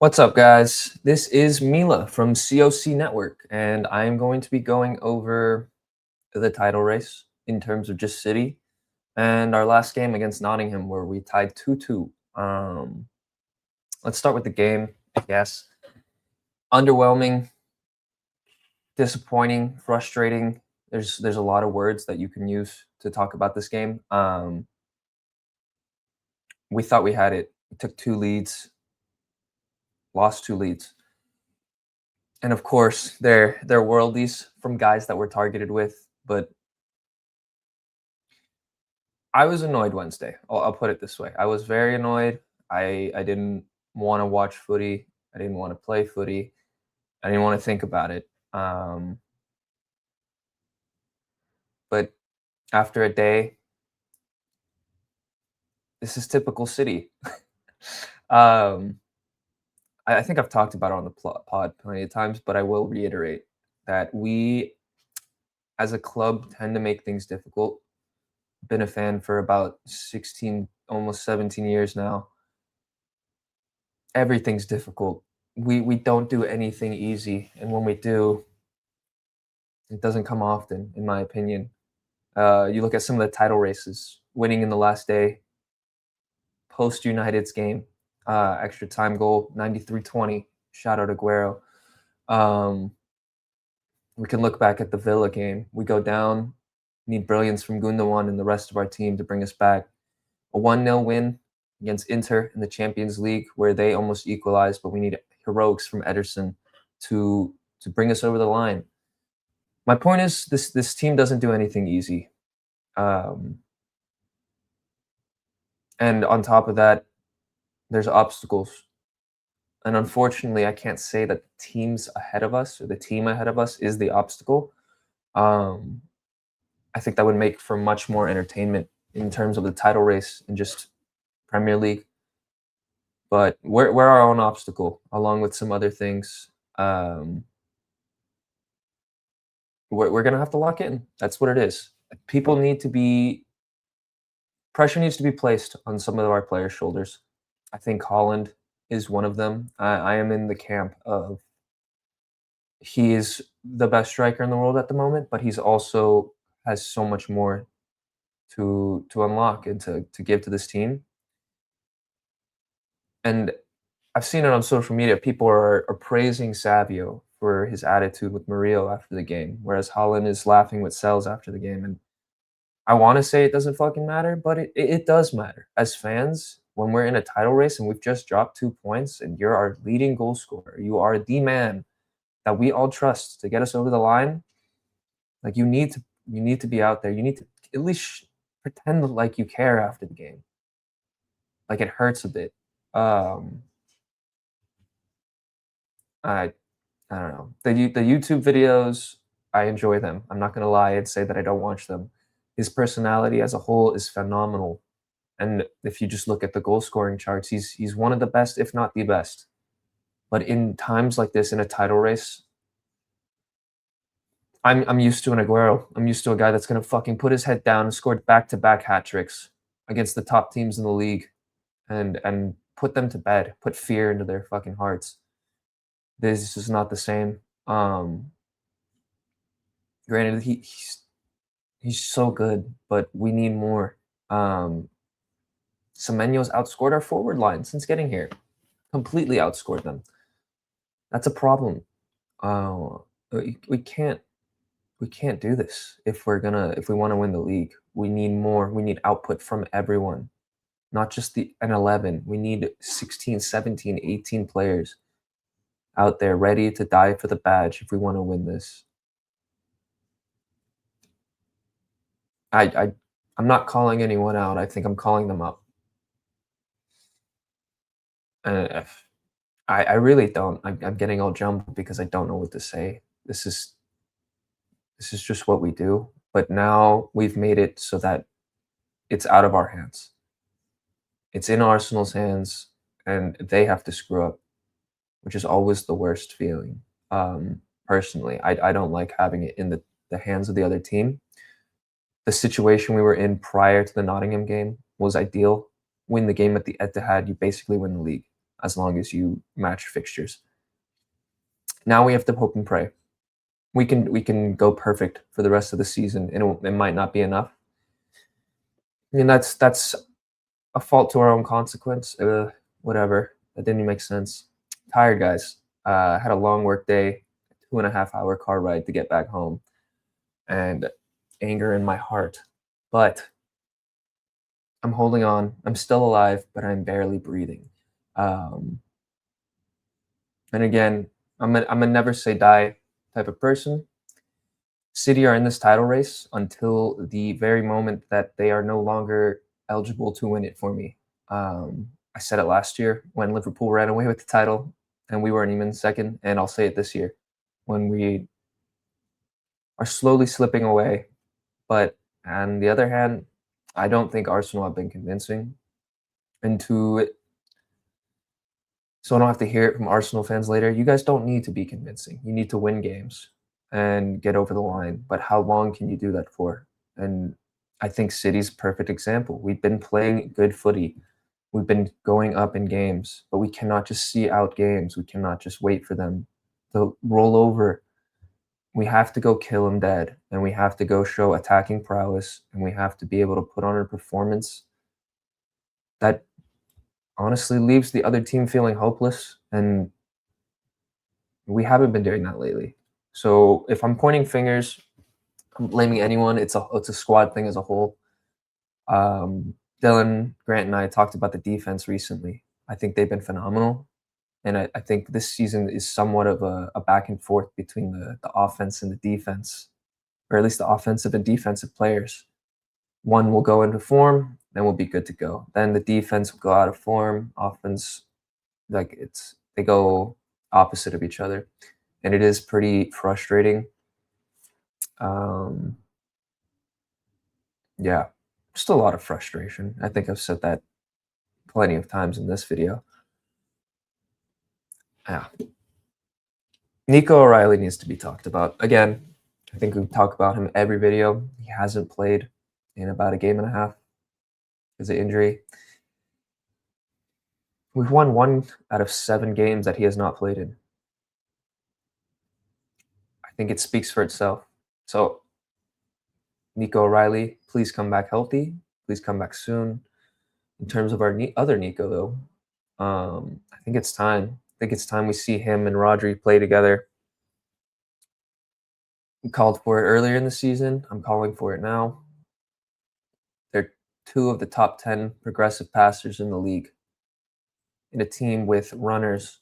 What's up, guys? This is Mila from C.O.C. Network, and I'm going to be going over the title race in terms of just City and our last game against Nottingham, where we tied 2-2. Let's start with the game, I guess. Underwhelming, disappointing, frustrating. There's a lot of words that you can use to talk about this game. We thought we had it. We took 2 leads, lost 2 leads. And of course, they're worldies from guys that we're targeted with, but I was annoyed Wednesday. I'll put it this way. I was very annoyed. I didn't wanna watch footy. I didn't wanna play footy. I didn't wanna think about it. But after a day, this is typical City. Um, I think I've talked about it on the pod plenty of times, but I will reiterate that we, as a club, tend to make things difficult. Been a fan for about 16, almost 17 years now. Everything's difficult. We don't do anything easy, and when we do, it doesn't come often, in my opinion. You look at some of the title races, winning in the last day, post United's game, extra time goal, 93-20. Shout out Aguero. We can look back at the Villa game. We go down, need brilliance from Gundogan and the rest of our team to bring us back. A 1-0 win against Inter in the Champions League, where they almost equalized, but we need heroics from Ederson to bring us over the line. My point is, this team doesn't do anything easy. And on top of that, there's obstacles. And unfortunately, I can't say that the teams ahead of us or the team ahead of us is the obstacle. I think that would make for much more entertainment in terms of the title race and just Premier League. But we're our own obstacle, along with some other things. We're gonna have to lock in. That's what it is. People need to be Pressure needs to be placed on some of our players' shoulders. I think Holland is one of them. I am in the camp of he is the best striker in the world at the moment, but he's also has so much more to unlock and to give to this team. And I've seen it on social media. People are praising Savio for his attitude with Murillo after the game, whereas Holland is laughing with Sells after the game. And I want to say it doesn't fucking matter, but it does matter. As fans, when we're in a title race and we've just dropped 2 points and you're our leading goal scorer, you are the man that we all trust to get us over the line. Like you need to be out there. You need to at least pretend like you care after the game. Like it hurts a bit. I don't know. The YouTube videos, I enjoy them. I'm not gonna lie and say that I don't watch them. His personality as a whole is phenomenal. And if you just look at the goal scoring charts, he's one of the best, if not the best. But in times like this, in a title race, I'm used to an Aguero. I'm used to a guy that's gonna fucking put his head down and scored back-to-back hat tricks against the top teams in the league and put them to bed, put fear into their fucking hearts. This is not the same. Granted, he's so good, but we need more. Semenyo's outscored our forward line since getting here. Completely outscored them. That's a problem. We can't do this if we want to win the league. We need more. We need output from everyone, not just an 11. We need 16, 17, 18 players out there ready to die for the badge if we want to win this. I'm not calling anyone out. I think I'm calling them up. And I really don't. I'm getting all jumbled because I don't know what to say. This is just what we do. But now we've made it so that it's out of our hands. It's in Arsenal's hands, and they have to screw up, which is always the worst feeling. Personally, I don't like having it in the hands of the other team. The situation we were in prior to the Nottingham game was ideal. Win the game at the Etihad, you basically win the league. as long as you match fixtures. Now we have to hope and pray. We can go perfect for the rest of the season, and it might not be enough. And that's a fault to our own consequence. Whatever. That didn't make sense. Tired, guys. Had a long work day, 2.5 hour car ride to get back home, and anger in my heart. But I'm holding on. I'm still alive, but I'm barely breathing. Um, and again, I'm a never say die type of person. City are in this title race until the very moment that they are no longer eligible to win it for me. I said it last year when Liverpool ran away with the title and we weren't even second, and I'll say it this year when we are slowly slipping away. But on the other hand, I don't think Arsenal have been convincing. And so I don't have to hear it from Arsenal fans later. You guys don't need to be convincing. You need to win games and get over the line. But how long can you do that for? And I think City's a perfect example. We've been playing good footy. We've been going up in games, but we cannot just see out games. We cannot just wait for them to roll over. We have to go kill them dead, and we have to go show attacking prowess, and we have to be able to put on a performance that honestly leaves the other team feeling hopeless, and we haven't been doing that lately. So if I'm pointing fingers, I'm blaming anyone. It's a squad thing as a whole. Dylan, Grant, and I talked about the defense recently. I think they've been phenomenal, and I think this season is somewhat of a back and forth between the offense and the defense, or at least the offensive and defensive players. One will go into form, then we'll be good to go. Then the defense will go out of form. Offense, they go opposite of each other, and it is pretty frustrating. Um, yeah, just a lot of frustration. I think I've said that plenty of times in this video. Yeah, Nico O'Reilly needs to be talked about again. I think we talk about him every video. He hasn't played in about a game and a half because of injury. We've won 1 out of 7 games that he has not played in. I think it speaks for itself. So, Nico O'Reilly, please come back healthy. Please come back soon. In terms of our other Nico, though, I think it's time. I think it's time we see him and Rodri play together. We called for it earlier in the season. I'm calling for it now. They're 2 of the top 10 progressive passers in the league. In a team with runners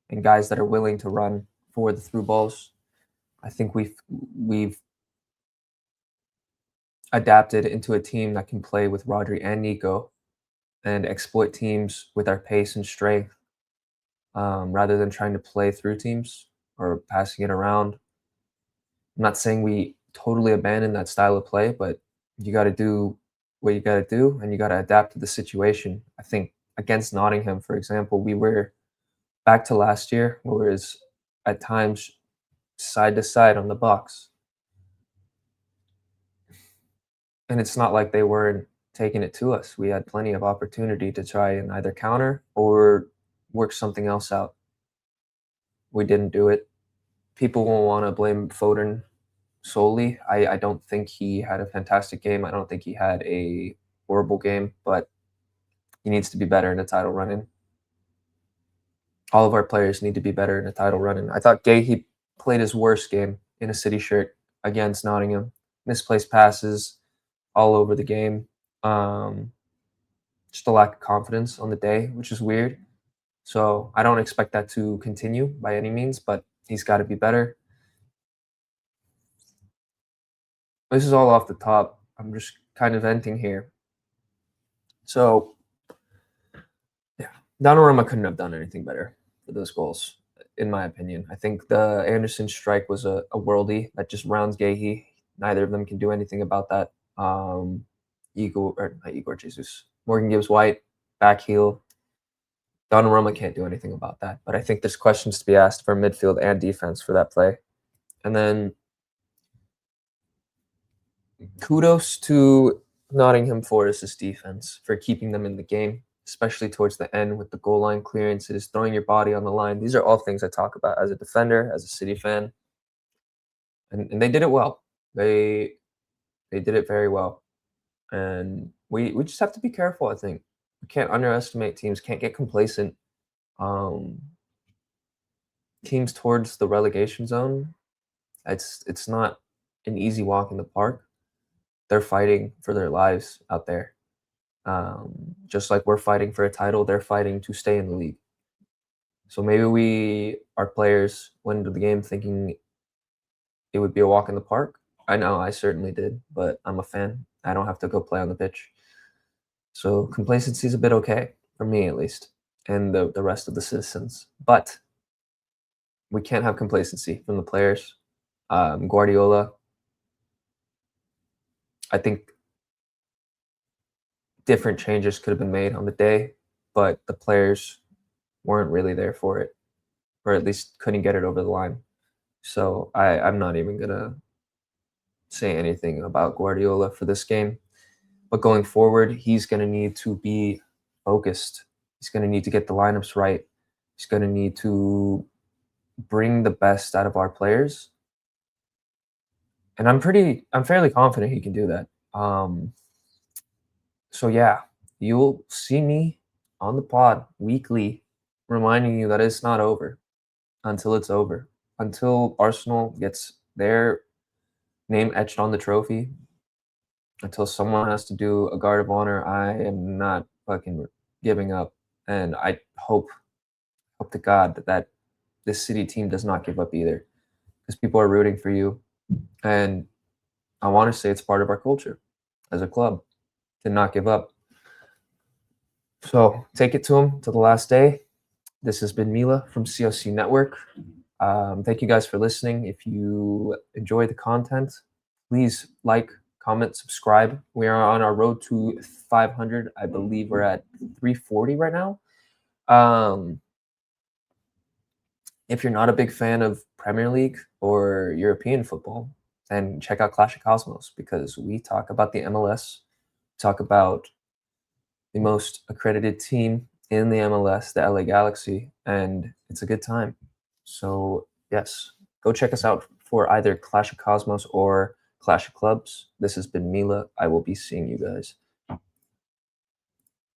and guys that are willing to run for the through balls, I think we've adapted into a team that can play with Rodri and Nico and exploit teams with our pace and strength, rather than trying to play through teams or passing it around. I'm not saying we totally abandon that style of play, but you got to do what you got to do, and you got to adapt to the situation. I think against Nottingham, for example, we were back to last year, where it was at times side to side on the box. And it's not like they weren't taking it to us. We had plenty of opportunity to try and either counter or work something else out. We didn't do it. People will want to blame Foden solely. I don't think he had a fantastic game. I don't think he had a horrible game, but he needs to be better in the title run-in. All of our players need to be better in the title run-in. I thought Gahey played his worst game in a City shirt against Nottingham. Misplaced passes all over the game. Just a lack of confidence on the day, which is weird. So I don't expect that to continue by any means, but he's got to be better. This is all off the top. I'm just kind of venting here. So, yeah, Donnarumma couldn't have done anything better for those goals, in my opinion. I think the Anderson strike was a worldie that just rounds Gahey. Neither of them can do anything about that. Igor Jesus. Morgan Gibbs-White, back heel. Donnarumma can't do anything about that. But I think there's questions to be asked for midfield and defense for that play. And then kudos to Nottingham Forest's defense for keeping them in the game. especially towards the end with the goal line clearances, throwing your body on the line. These are all things I talk about as a defender, as a City fan, and they did it well. They did it very well, and we just have to be careful. I think we can't underestimate teams. Can't get complacent. Um, Teams towards the relegation zone. It's not an easy walk in the park. They're fighting for their lives out there. Just like we're fighting for a title, they're fighting to stay in the league. So maybe our players, went into the game thinking it would be a walk in the park. I know I certainly did, but I'm a fan. I don't have to go play on the pitch. So complacency is a bit okay, for me at least, and the rest of the citizens. But we can't have complacency from the players. Guardiola, I think different changes could have been made on the day, but the players weren't really there for it, or at least couldn't get it over the line. So I'm not even gonna say anything about Guardiola for this game. But going forward, he's gonna need to be focused. He's gonna need to get the lineups right. He's gonna need to bring the best out of our players. And I'm fairly confident he can do that. So yeah, you'll see me on the pod weekly reminding you that it's not over until it's over. Until Arsenal gets their name etched on the trophy, until someone has to do a guard of honor, I am not fucking giving up. And I hope to God that this City team does not give up either, because people are rooting for you. And I want to say it's part of our culture as a club to not give up. So take it to them to the last day. This has been Mila from C.O.C. Network. Thank you guys for listening. If you enjoy the content, please like, comment, subscribe. We are on our road to 500. I believe we're at 340 right now. If you're not a big fan of Premier League or European football, then check out Clash of Cosmos, because we talk about the MLS, talk about the most accredited team in the MLS, the LA Galaxy, and it's a good time. So, yes, go check us out for either Clash of Cosmos or Clash of Clubs. This has been Mila. I will be seeing you guys